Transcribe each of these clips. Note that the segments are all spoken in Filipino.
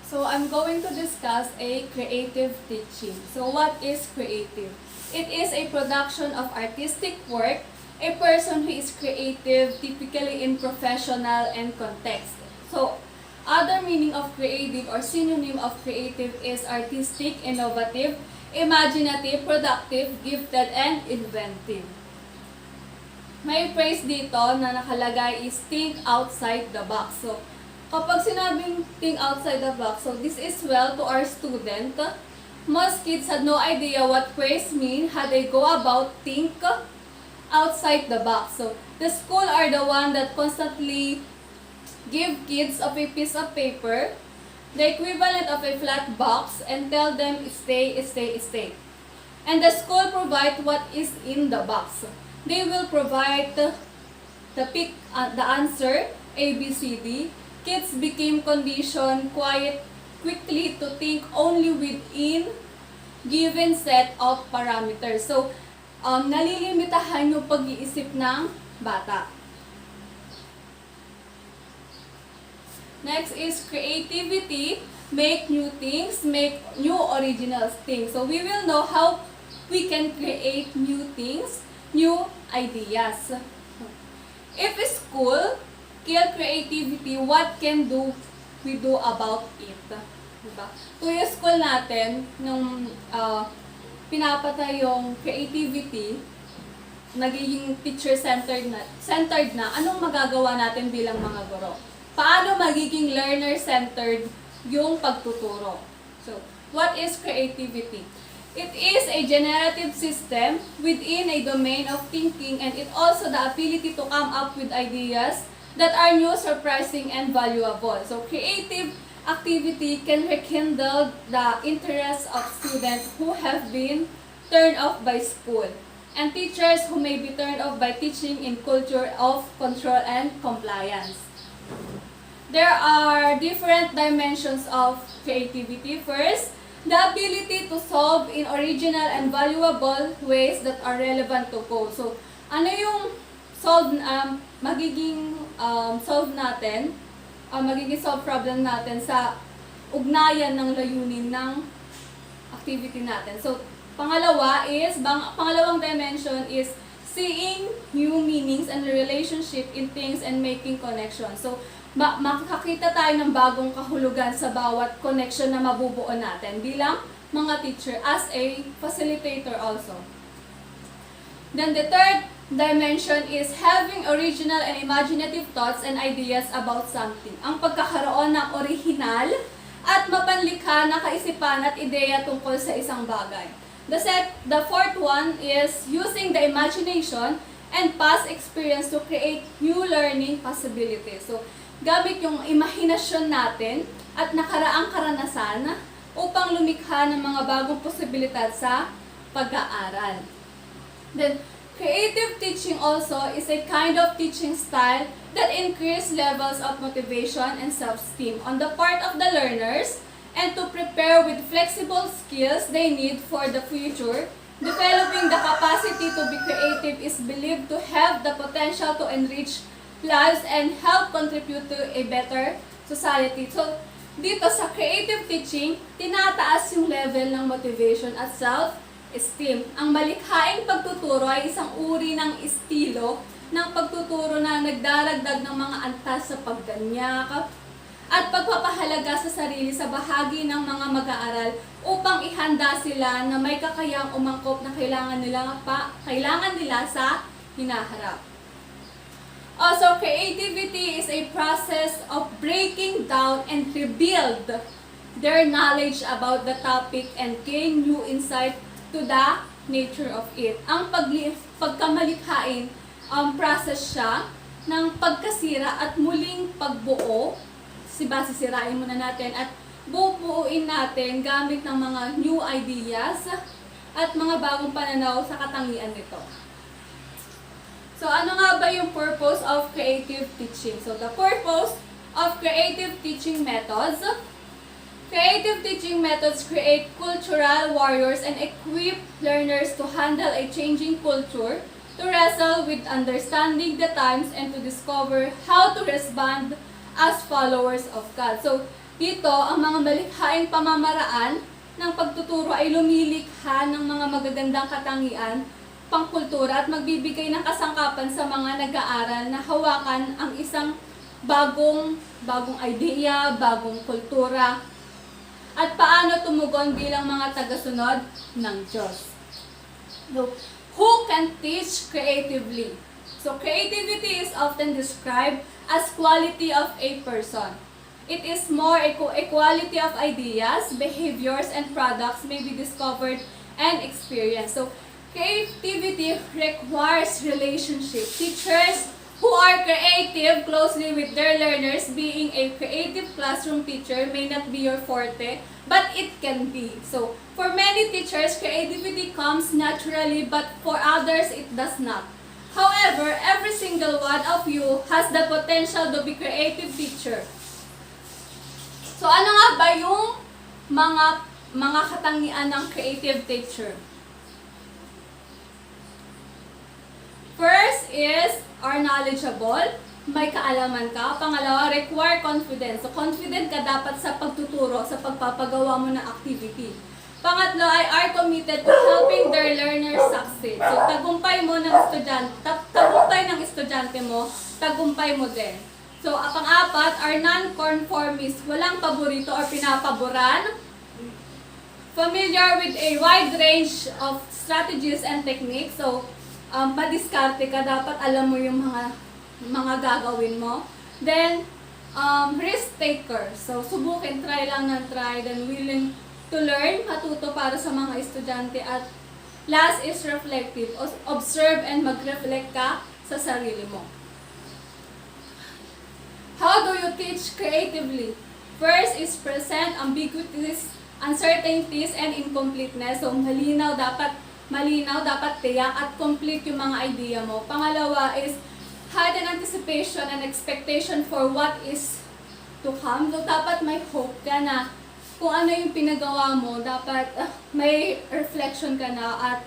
So I'm going to discuss a creative teaching. So what is creative? It is a production of artistic work, a person who is creative typically in professional and context. So other meaning of creative or synonym of creative is artistic, innovative, imaginative, productive, gifted, and inventive. May phrase dito na nakalagay is think outside the box. So, kapag sinabing think outside the box, so this is well to our student. Most kids had no idea what phrase mean how they go about think outside the box. So, the school are the one that constantly give kids of a piece of paper, the equivalent of a flat box, and tell them stay, stay, stay. And the school provide what is in the box. They will provide the answer A, B, C, D. Kids became conditioned quickly to think only within given set of parameters. So, nalilimitahan yung pag-iisip ng bata. Next is creativity. Make new things, make new original things. So, we will know how we can create new things, new ideas. If a school kill creativity, what can we do about it? Diba? So yung school natin, nung pinapatay yung creativity, nagiging teacher-centered na, anong magagawa natin bilang mga guro? Paano magiging learner-centered yung pagtuturo? So, what is creativity? It is a generative system within a domain of thinking, and it also the ability to come up with ideas that are new, surprising, and valuable. So creative activity can rekindle the interest of students who have been turned off by school, and teachers who may be turned off by teaching in culture of control and compliance. There are different dimensions of creativity. First, the ability to solve in original and valuable ways that are relevant to code. So, ano yung magiging solve problem natin sa ugnayan ng layunin ng activity natin. So, pangalawang dimension is seeing new meanings and relationship in things and making connections. So, makakakita tayo ng bagong kahulugan sa bawat connection na mabubuo natin bilang mga teacher as a facilitator also. Then the third dimension is having original and imaginative thoughts and ideas about something. Ang pagkakaroon ng original at mapanlikha na kaisipan at ideya tungkol sa isang bagay. The fourth one is using the imagination and past experience to create new learning possibilities. So, gamit yung imahinasyon natin at nakaraang karanasan upang lumikha ng mga bagong posibilidad sa pag-aaral. Then, creative teaching also is a kind of teaching style that increase levels of motivation and self-esteem on the part of the learners and to prepare with flexible skills they need for the future. Developing the capacity to be creative is believed to have the potential to enrich lives and help contribute to a better society. So, dito sa creative teaching, tinataas yung level ng motivation at self-esteem. Ang malikhaing pagtuturo ay isang uri ng estilo ng pagtuturo na nagdaragdag ng mga antas sa pagganyak at pagpapahalaga sa sarili sa bahagi ng mga mag-aaral upang ihanda sila na may kakayang umangkop na kailangan nila sa hinaharap. Also, creativity is a process of breaking down and rebuild their knowledge about the topic and gain new insight to the nature of it. Ang pagkamalikhain, process siya ng pagkasira at muling pagbuo. Sisirain muna natin at bubuuin natin gamit ng mga new ideas at mga bagong pananaw sa katangian nito. So, ano nga ba yung purpose of creative teaching? So, the purpose of creative teaching methods. Creative teaching methods create cultural warriors and equip learners to handle a changing culture, to wrestle with understanding the times, and to discover how to respond as followers of God. So, Dito, ang mga malikhaing pamamaraan ng pagtuturo ay lumilikha ng mga magagandang katangian, pangkultura at magbibigay ng kasangkapan sa mga nag-aaral na hawakan ang isang bagong idea, bagong kultura, at paano tumugon bilang mga tagasunod ng Diyos. So, who can teach creatively? So, creativity is often described as quality of a person. It is more a quality of ideas, behaviors, and products may be discovered and experienced. So, creativity requires relationship. Teachers who are creative closely with their learners, being a creative classroom teacher may not be your forte, but it can be. So, for many teachers, creativity comes naturally, but for others, it does not. However, every single one of you has the potential to be creative teacher. So, ano nga ba yung mga katangian ng creative teacher? First is, are knowledgeable, may kaalaman ka. Pangalawa, require confidence. So, confident ka dapat sa pagtuturo, sa pagpapagawa mo ng activity. Pangatlo ay are committed to helping their learners succeed. So, tagumpay ng estudyante mo, tagumpay mo din. So, pang-apat are non-conformist, walang paborito or pinapaboran. Familiar with a wide range of strategies and techniques. So, madiskarte ka, dapat alam mo yung mga gagawin mo. Then, risk taker. So, subukin, try lang ng try, then willing to learn, matuto para sa mga estudyante. At last is reflective. Observe and mag-reflect ka sa sarili mo. How do you teach creatively? First is present ambiguities, uncertainties, and incompleteness. So, malinaw, dapat tiyak at complete yung mga idea mo. Pangalawa is heightened anticipation and expectation for what is to come. So, dapat may hope ka na kung ano yung pinagawa mo, dapat may reflection ka na at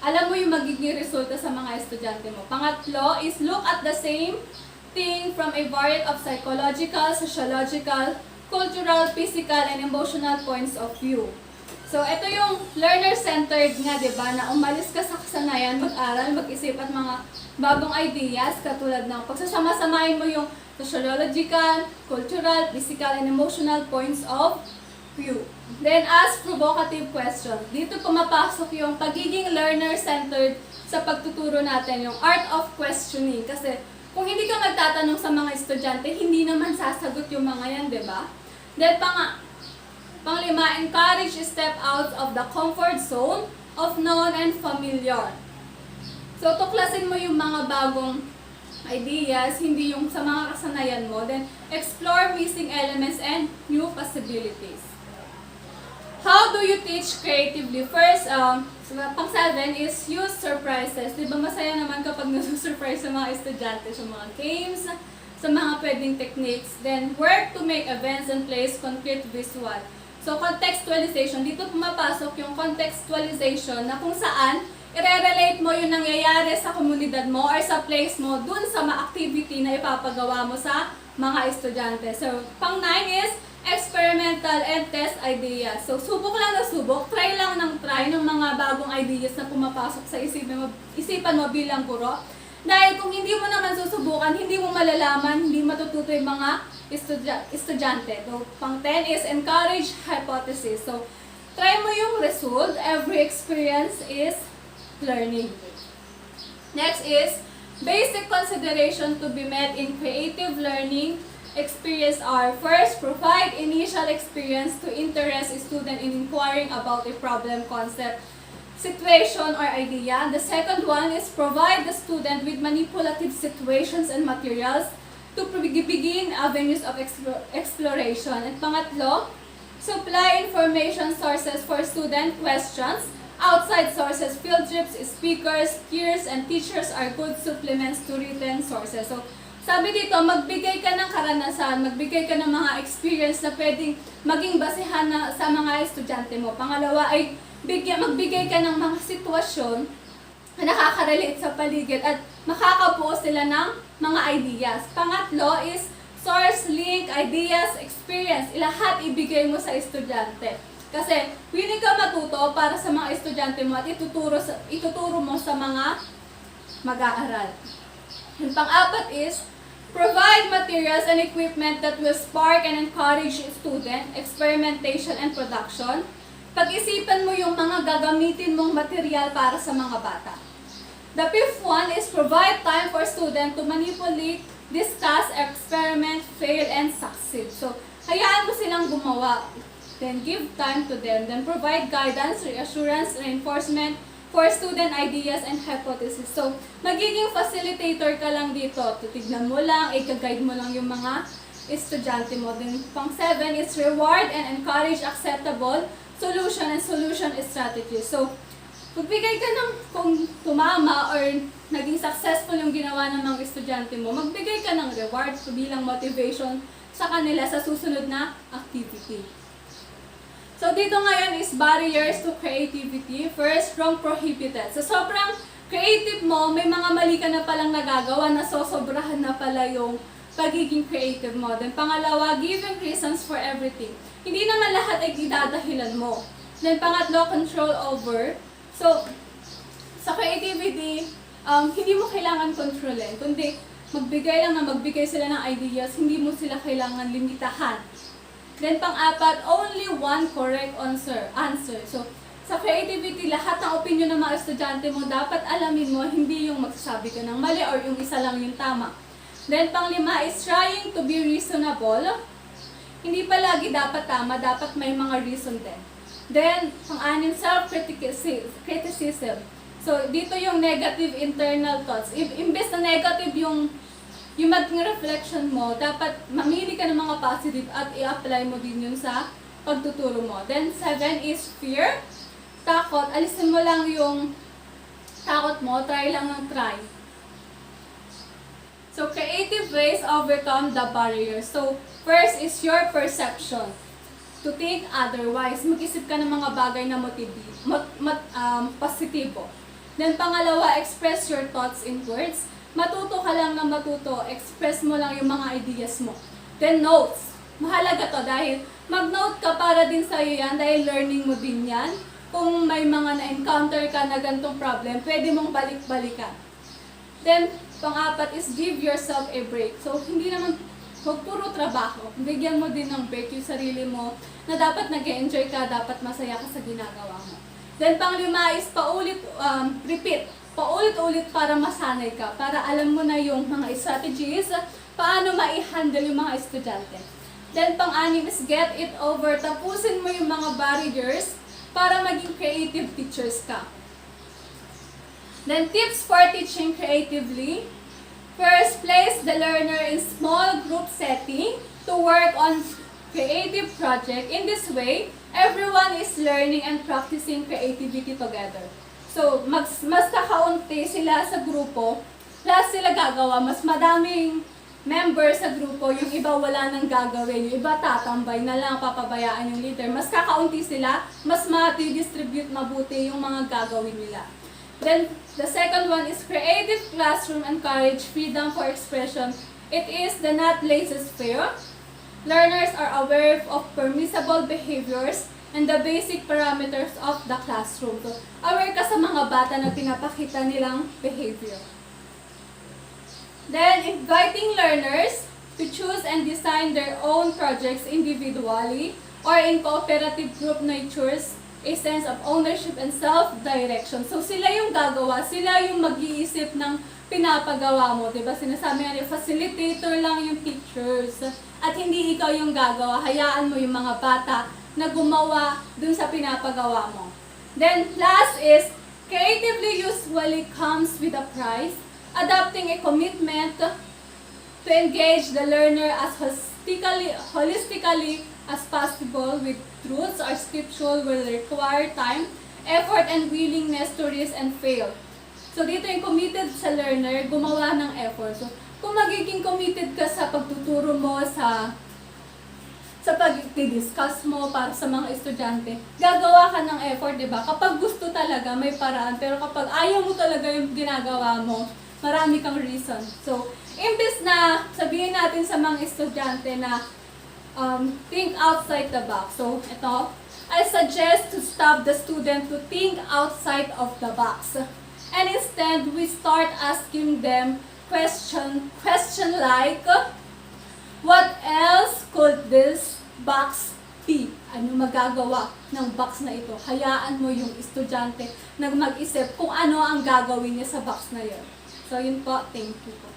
alam mo yung magiging resulta sa mga estudyante mo. Pangatlo is look at the same thing from a variety of psychological, sociological, cultural, physical, and emotional points of view. So, ito yung learner-centered nga, di ba, na umalis ka sa kasanayan, mag-aral, mag-isip at mga bagong ideas, katulad ng pagsasama-samahin mo yung sociological, cultural, physical, and emotional points of view. Then, ask provocative questions. Dito pumapasok yung pagiging learner-centered sa pagtuturo natin, yung art of questioning. Kasi, kung hindi ka magtatanong sa mga estudyante, hindi naman sasagot yung mga yan, di ba? Then, panglima, encourage step out of the comfort zone of known and familiar. So, tuklasin mo yung mga bagong ideas, hindi yung sa mga kasanayan mo. Then, explore missing elements and new possibilities. How do you teach creatively? First, pang-7 is use surprises. Diba masaya naman kapag nasusurprise sa mga estudyante, sa mga games, sa mga pwedeng techniques. Then, work to make events and place concrete visual. So, contextualization. Dito pumapasok yung contextualization na kung saan i-relate mo yung nangyayari sa komunidad mo or sa place mo dun sa activity na ipapagawa mo sa mga estudyante. So, pang-9 is experimental and test ideas. So, subok lang na subok, try lang ng try ng mga bagong ideas na pumapasok sa isipan mo bilang guro. Dahil kung hindi mo naman susubukan, hindi mo malalaman, hindi matututo yung mga estudyante. So, pang-10 is encourage hypothesis. So, try mo yung result. Every experience is learning. Next is basic consideration to be met in creative learning experience are: first, provide initial experience to interest a student in inquiring about a problem, concept, situation, or idea. The second one is provide the student with manipulative situations and materials to begin avenues of exploration. And pangatlo, supply information sources for student questions. Outside sources, field trips, speakers, peers, and teachers are good supplements to written sources. So, sabi dito, magbigay ka ng karanasan, magbigay ka ng mga experience na pwedeng maging basehan na sa mga estudyante mo. Pangalawa ay magbigay ka ng mga sitwasyon na nakaka-relate sa paligid at makakabuo sila ng mga ideas. Pangatlo is source, link, ideas, experience, lahat ibigay mo sa estudyante. Kasi willing ka matuto para sa mga estudyante mo at ituturo mo sa mga mag-aaral. Yung pang-apat is, provide materials and equipment that will spark and encourage student experimentation and production. Pag-isipan mo yung mga gagamitin mong material para sa mga bata. The fifth one is provide time for student to manipulate, discuss, experiment, fail, and succeed. So, hayaan mo silang gumawa. Then give time to them. Then provide guidance, reassurance, reinforcement for student ideas and hypothesis. So, magiging facilitator ka lang dito. Titignan mo lang, i-guide mo lang yung mga estudyante mo. Then, pang-7 is reward and encourage acceptable solution and solution strategy. So, magbigay ka ng, kung tumama or naging successful yung ginawa ng mga estudyante mo, magbigay ka ng reward bilang motivation sa kanila sa susunod na activity. So, dito ngayon is barriers to creativity. First, wrong prohibited. So, sobrang creative mo, may mga mali ka na palang nagagawa na sosobrahan na pala yung pagiging creative mo. Then, pangalawa, giving reasons for everything. Hindi naman lahat ay idadahilan mo. Then, pangatlo, control over. So, sa creativity, hindi mo kailangan kontrolin, kundi magbigay lang na magbigay sila ng ideas, hindi mo sila kailangan limitahan. Then, pang-apat, only one correct answer. So, sa creativity, lahat ng opinion ng mga estudyante mo, dapat alamin mo, hindi yung magsasabi ka ng mali or yung isa lang yung tama. Then, pang-lima is trying to be reasonable. Hindi palagi dapat tama, dapat may mga reason din. Then, pang-anim, self-criticism. So, dito yung negative internal thoughts. Imbes na negative yung maging reflection mo, dapat mamili ka ng mga positive at i-apply mo din yun sa pagtuturo mo. Then, 7 is fear. Takot. Alisin mo lang yung takot mo. Try lang ng try. So, creative ways overcome the barriers. So, first is your perception. To think otherwise. Mag-isip ka ng mga bagay na positibo. Then, pangalawa, express your thoughts in words. Matuto ka lang ng matuto, express mo lang yung mga ideas mo. Then notes. Mahalaga to dahil mag-note ka para din sa'yo yan dahil learning mo din yan. Kung may mga na-encounter ka na ganitong problem, pwede mong balik-balikan. Then, pang-apat is give yourself a break. So, hindi naman huwag puro trabaho. Bigyan mo din ng break yung sarili mo na dapat nag-enjoy ka, dapat masaya ka sa ginagawa mo. Then, pang-lima is repeat. Paulit-ulit para masanay ka, para alam mo na yung mga strategies, paano ma-handle yung mga estudyante. Then, pang-anim is get it over. Tapusin mo yung mga barriers para maging creative teachers ka. Then, tips for teaching creatively. First, place the learner in small group setting to work on creative project. In this way, everyone is learning and practicing creativity together. So, mas kakaunti sila sa grupo, plus sila gagawa, mas madaming members sa grupo, yung iba wala nang gagawin, yung iba tatambay na lang, papabayaan yung leader. Mas kakaunti sila, mas mati-distribute mabuti yung mga gagawin nila. Then, the second one is creative classroom encourage freedom for expression. It is the not laissez-faire. Learners are aware of permissible behaviors and the basic parameters of the classroom. So, aware ka sa mga bata na pinapakita nilang behavior. Then, inviting learners to choose and design their own projects individually or in cooperative group natures a sense of ownership and self-direction. So, sila yung gagawa, sila yung mag-iisip ng pinapagawa mo. Diba? Sinasabi nga, facilitator lang yung teachers at hindi ikaw yung gagawa. Hayaan mo yung mga bata na gumawa dun sa pinapagawa mo. Then, last is, creatively usually comes with a prize, adopting a commitment to engage the learner as holistically as possible with truths or scripture will require time, effort, and willingness to risk and fail. So, dito yung committed sa learner, gumawa ng effort. So, kung magiging committed ka sa pagtuturo mo, sa pag-discuss mo para sa mga estudyante, gagawa ka ng effort, di ba? Kapag gusto talaga, may paraan. Pero kapag ayaw mo talaga yung ginagawa mo, marami kang reason. So, imbes na sabihin natin sa mga estudyante na think outside the box. So, ito, I suggest to stop the student to think outside of the box. And instead, we start asking them question like, what else could this box be? Ano magagawa ng box na ito? Hayaan mo yung estudyante na mag-isip kung ano ang gagawin niya sa box na yun. So, yun po. Thank you po.